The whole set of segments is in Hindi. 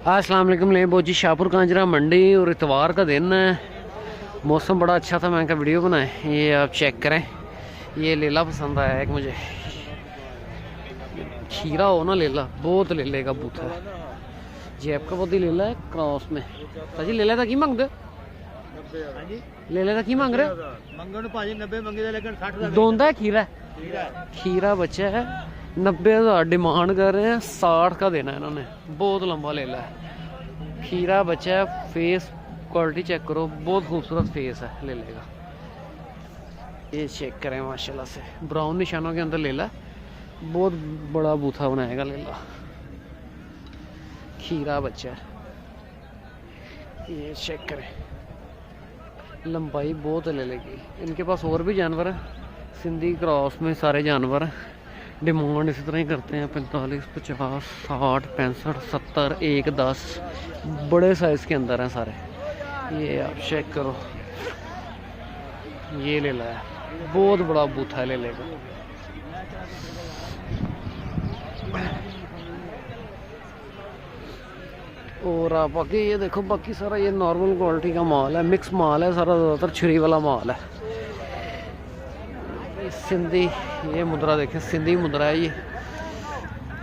अस्सलाम वालेकुम। ले बोजी शाहपुर कांजरा मंडी और इतवार का दिन है। मौसम बड़ा अच्छा था, मैं क्या वीडियो बनाए। ये आप चेक करें, ये लेला पसंद आया एक मुझे। खीरा हो ना लेला, बहुत लेले का बूथा है। जैब का बहुत ही लेला है क्रॉस में। भाजी लेले का की मांगते? लेले का की मांग रहे? दोंदा है खीरा? खीरा बच्चा है, 90,000 डिमांड कर रहे हैं। 60 का देना है इन्होंने। बहुत लंबा लेला है, खीरा बच्चा है। फेस क्वालिटी चेक करो, बहुत खूबसूरत फेस है लेले का। ये चेक करें माशाल्लाह से, ब्राउन निशानों के अंदर लेला, बहुत बड़ा बूथा बनाएगा लेला। खीरा बच्चा है, ये चेक करें, लंबाई बहुत है लेले की। इनके पास और भी जानवर हैं, सिंधी क्रॉस में सारे जानवर हैं। डिमांड इसी तरह ही करते हैं 45, 50, 60, 65, 70, 1, 10 बड़े साइज़ के अंदर हैं सारे। ये आप चेक करो, ये ले ला है, बहुत बड़ा बूथा है ले लेगा। और आप बाकी ये देखो, बाकी सारा ये नॉर्मल क्वालिटी का माल है, मिक्स माल है सारा, ज़्यादातर छुरी वाला माल है। सिंधी ये मुद्रा देखें, सिंधी मुद्रा है ये।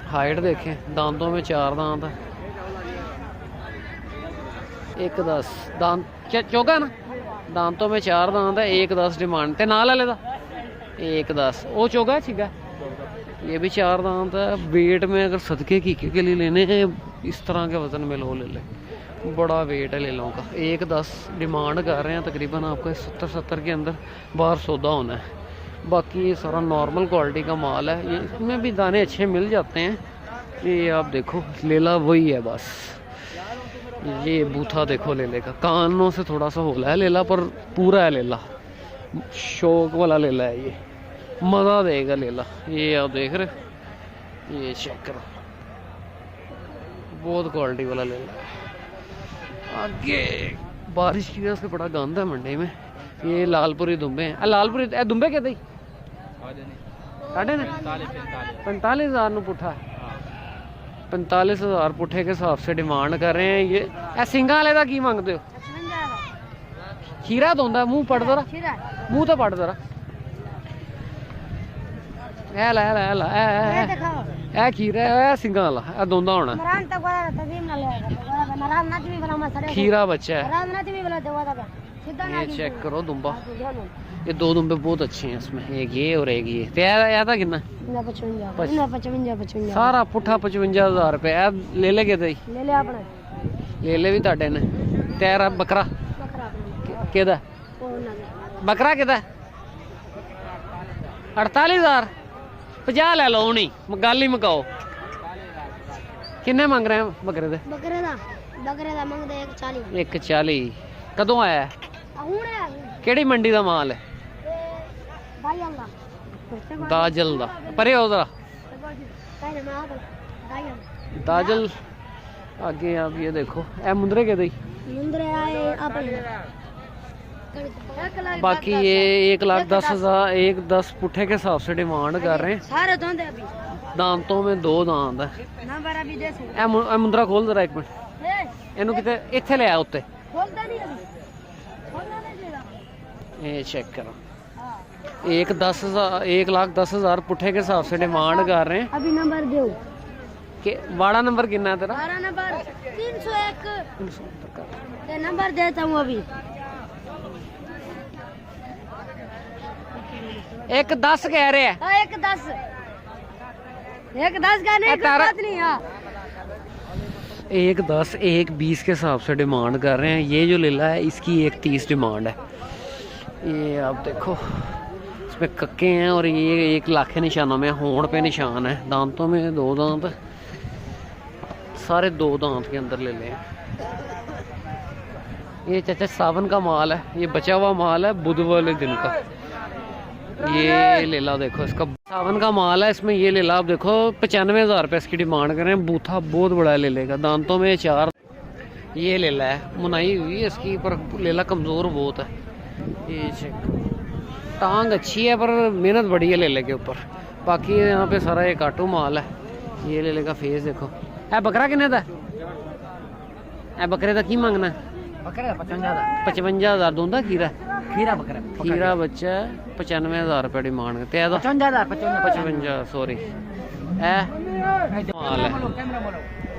हाइट देखें, दांतों में 4 दांत है। 1, 10 दांत चौका है ना, दांतों में 4 दांत है। 1, 10 डिमांड ते नाल वाले दा 1, 10 वो चौका है, ठीक है। ये भी 4 दांत है। वेट में अगर सदके कीके के लिए लेने हैं, इस तरह के वजन में लो ले ले, बड़ा वेट है ले लो का। 1, 10 डिमांड कर रहे हैं तकरीबन आपको 70 के अंदर बाहर सौदा होना है। बाकी ये सारा नॉर्मल क्वालिटी का माल है, ये इसमें भी दाने अच्छे मिल जाते हैं। ये आप देखो लेला वही है बस। ये बूथा देखो लेले का, कानों से थोड़ा सा होला है लेला, पर पूरा है लेला, शौक वाला लेला है ये, मज़ा देगा लेला। ये आप देख रहे, ये चेक करो, बहुत क्वालिटी वाला लेला है। आगे बारिश की वजह से बड़ा गंद है मंडी में। ये लालपुरी दुम्बे हैं। लालपुरी दुम्बे कहते ही 45,000 नु पुट्ठा, 45,000 पुट्ठे के हिसाब से डिमांड कर रहे हैं। ये सिंगा वाले का की मांगते हो? खीरा तो होंगे, मुँह पड़ जरा, मुँह तो पड़ जरा। ए खीरा है, सिंगा वाला है, दोंदा होना। खीरा बच्चा है। ये चेक करो दुम्बा, ये 2 दुम्बे बहुत अच्छे हैं इसमें, एक ये और एक ये। था कितना? 55 सारा पुट्ठा 55,000 रुपए। ले ले के ले ले भी ताडे ने। तेरा बकरा केदा? बकरा केदा? 48,000। 50 ले लो नहीं, गल ही मुकाओ। किन्ने मंग रहे हैं बकरे दे? बकरे दा मंगदे 140। कदों आया है? केड़ी मंडी का माल है? दाजल दा। परे हो जरा, दाजल। आगे आप ये देखो, ए मुंदरे के दई। बाकी ये 1,10,000, 1, 10 पुट्ठे के हिसाब से डिमांड कर रहे हैं। दांतों में 2 दांत है। ए मुंदरा खोल जरा एक मिनट, इनू किते इत्थे ले आ उत्ते। ये चेक करो, 1,10,000 पुट्ठे के हिसाब से डिमांड कर रहे हैं। अभी नंबर दो के वाड़ा नंबर कितना है तेरा? 12 नंबर 301 नंबर देता हूँ अभी। 1,10 कह रहे हैं। 1,10 का नहीं, बात नहीं। 1,10, 1,20 के हिसाब से डिमांड कर रहे हैं। ये जो लेला है इसकी 1,30 डिमांड है। ये आप देखो, इसमें कक्के हैं और ये 1 लाख के निशानों में, होंठ पे निशान है। दांतों में 2 दांत, सारे 2 दांत के अंदर ले लें। ये चाचा सावन का माल है, ये बचा हुआ माल है बुध वाले दिन का। ये लेला देखो, इसका सावन का माल है। इसमें ये लेला आप देखो 95,000 रुपये इसकी डिमांड कर रहे हैं। बूथा बहुत बड़ा है लेले का, दांतों में 4। ये लेला है, मुनाई हुई है इसकी, पर लेला कमज़ोर बहुत है। ये चेक, टांग अच्छी है पर मेहनत बड़ी है लेले के ऊपर। बाकी यहाँ पे सारा एक काटू माल है। ये लेले का फेस देखो। है बकरा किन्ने दा? ए बकरे का की मांगना? बकरे का 55,000। 55,000 दूंदा खीरा? खीरा बकरा खीरा बच्चा 95,000 रुपये डिमांड करते हैं। 55 सॉरी माल है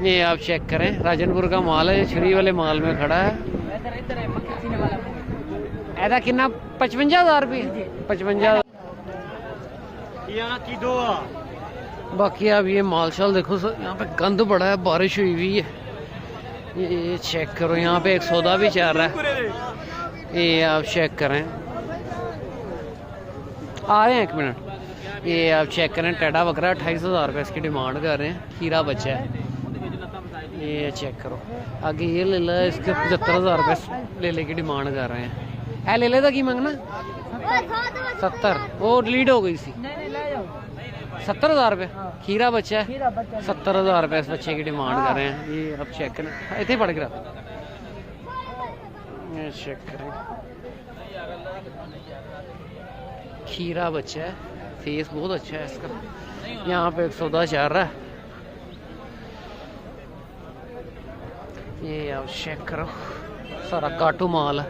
ये, आप चेक करें राजनपुर का माल है, श्री वाले माल में खड़ा है। ऐसा कितना? 55,000 रुपये। 55। बाकी आप ये माल शाल देखो सर, यहाँ पे गंद बड़ा है, बारिश हुई हुई है। ये चेक करो, यहाँ पे एक सौदा भी चल रहा है, ये आप चेक करें। आ रहे हैं 1 मिनट। ये आप चेक करें, टेढ़ा बकरा 28,000 रुपये इसकी डिमांड कर रहे हैं। खीरा बच्चा है, ये चेक करो। आगे ये ले ला, इसके 75,000 रुपये लेले की डिमांड कर रहे हैं। है ले लेदा की मांगना? 70। वो डिलीट हो गई सी। 70,000 रुपये खीरा बच्चा है। 70,000 रुपये इस बच्चे की डिमांड कर रहे हैं। ये आप चेक करें, इतने पड़ गया। ये चेक करें, खीरा बच्चा है, फेस बहुत अच्छा है इसका। यहाँ पे एक सौदा चल रहा है, ये आप चेक करो, सारा काटू माल है।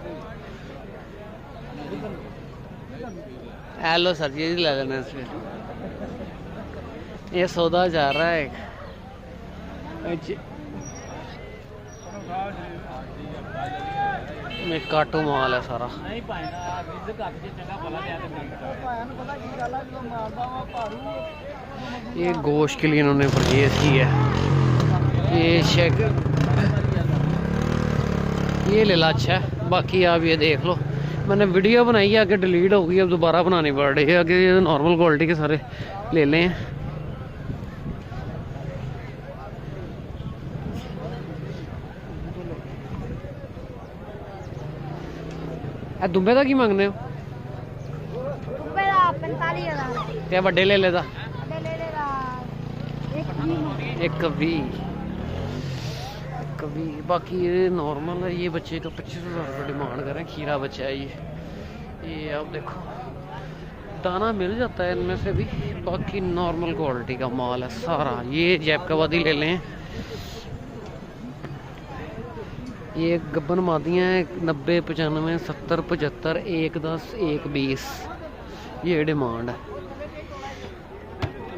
हेलो सर, ये ले लेना इसमें। ये सौदा जा रहा है एक, में काटू माल है सारा। ये गोश्त के लिए इन्होंने परचेज की है। ये चेक, ये ले ला अच्छा है। बाकी आप ये देख लो, मैंने वीडियो बनाई है, आगे डिलीट हो गई, अब दोबारा बनानी पड़ रही है। आगे ये नॉर्मल क्वालिटी के सारे ले लें। दुबे का की मंगने हो? दुबे का 45,000 ते वड्डे ले लेदा? एक भी। बाकी ये नॉर्मल है, ये बच्चे का 25,000 रुपये डिमांड करें। खीरा बच्चा है ये आप देखो, दाना मिल जाता है इनमें से भी। बाकी नॉर्मल क्वालिटी का माल है सारा। ये जैपकाबादी ले लें, ये गब्बन मादियाँ हैं 90, 95, 70, 75, 1, 10, 1, 20 ये डिमांड है।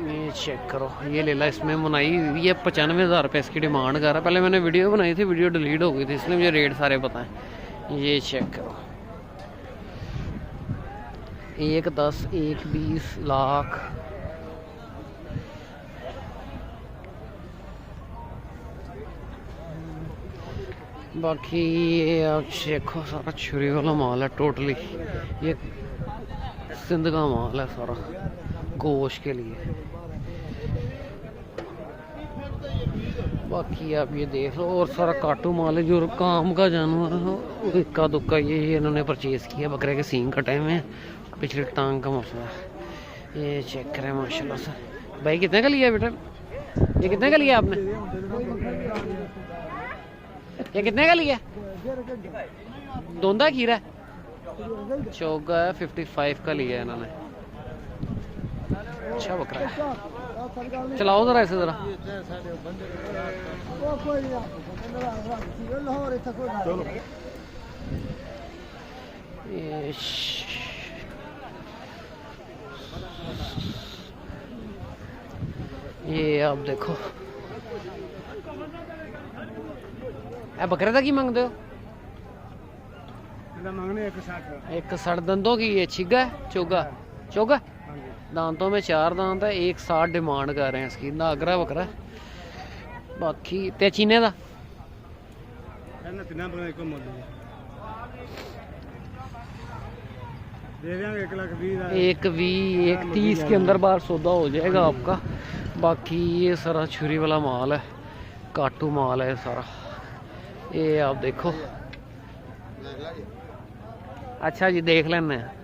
ये चेक करो, ये ले ला, इसमें मुनाई हुई है। 95,000 रुपये इसकी डिमांड कर रहा है। पहले मैंने वीडियो बनाई थी, वीडियो डिलीट हो गई थी, इसलिए मुझे रेट सारे पता हैं। ये चेक करो, 1, 10, 1, 20 लाख। बाकी ये आप देखो, सारा छुरी वाला माल है टोटली। ये सिंध का माल है सारा, गोश्त के लिए। बाकी आप ये देख लो, और सारा काटू माल है, जो काम का जानवर है इक्का दुक्का ये इन्होंने परचेज़ किया। बकरे के सींग कटे हुए हैं, पिछली टांग का मसला है। ये चेक करें माशाल्लाह से। भाई कितने का लिया बेटा? ये कितने का लिया आपने? ये कितने का लिया? दोंदा खीरा चौगा 55 का लिया है इन्होंने। अच्छा बकरा है, चलाओ जरा ऐसे जरा। ये आप देखो, बकरे का की मांगते हो? 160 दंदों की। ये छिगा चोगा चोगा दांतों में 4 दांत है, 160 डिमांड कर रहे हैं इसकी। नागरा बकरा। बाकी ते चीने का 1,20,1,30 के अंदर बार सौदा हो जाएगा आपका। बाकी ये सारा छुरी वाला माल है, काटू माल है सारा। ये आप देखो, अच्छा जी देख लेना है।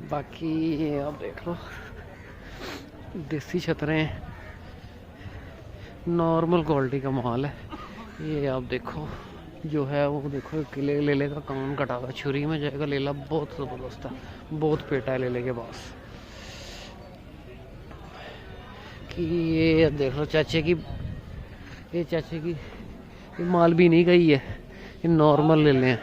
बाकी ये आप देख लो, देसी छतरे नॉर्मल क्वालिटी का माल है। ये आप देखो, जो है वो देखो, लेले का कान कटा हुआ, छुरी में जाएगा। लेला बहुत ज़बरदस्त है, बहुत पेटा है लेले के पास। कि ये देख लो चाचे की, ये चाचे की ये माल भी नहीं गई है, ये नॉर्मल ले लें।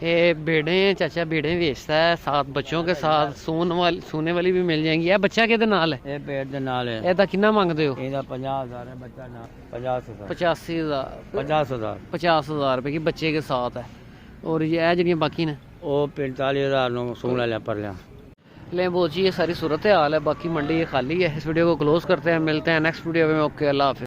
ये बेड़े हैं, चाचा बेड़े बेचता है, 7 बच्चों के साथ सोने वाली भी मिल जाएंगी। ये बच्चा किहदे नाल है? ये पेड़ दे नाल है। ਇਹਦਾ कितना मंगते हो? ਇਹਦਾ 50000 है बच्चा ना 50000 85,000 50000 50,000 रुपए की बच्चे के साथ है। और ये जड़ियाँ बाकी ने वो 45000 नो सून लिया पर लिया। ले बहुत जी ये सारी सूरत हाल है। बाकी मंडी ये खाली है। इस वीडियो को क्लोज करते हैं, मिलते हैं नेक्स्ट वीडियो में। ओके, अल्लाह हाफिज़।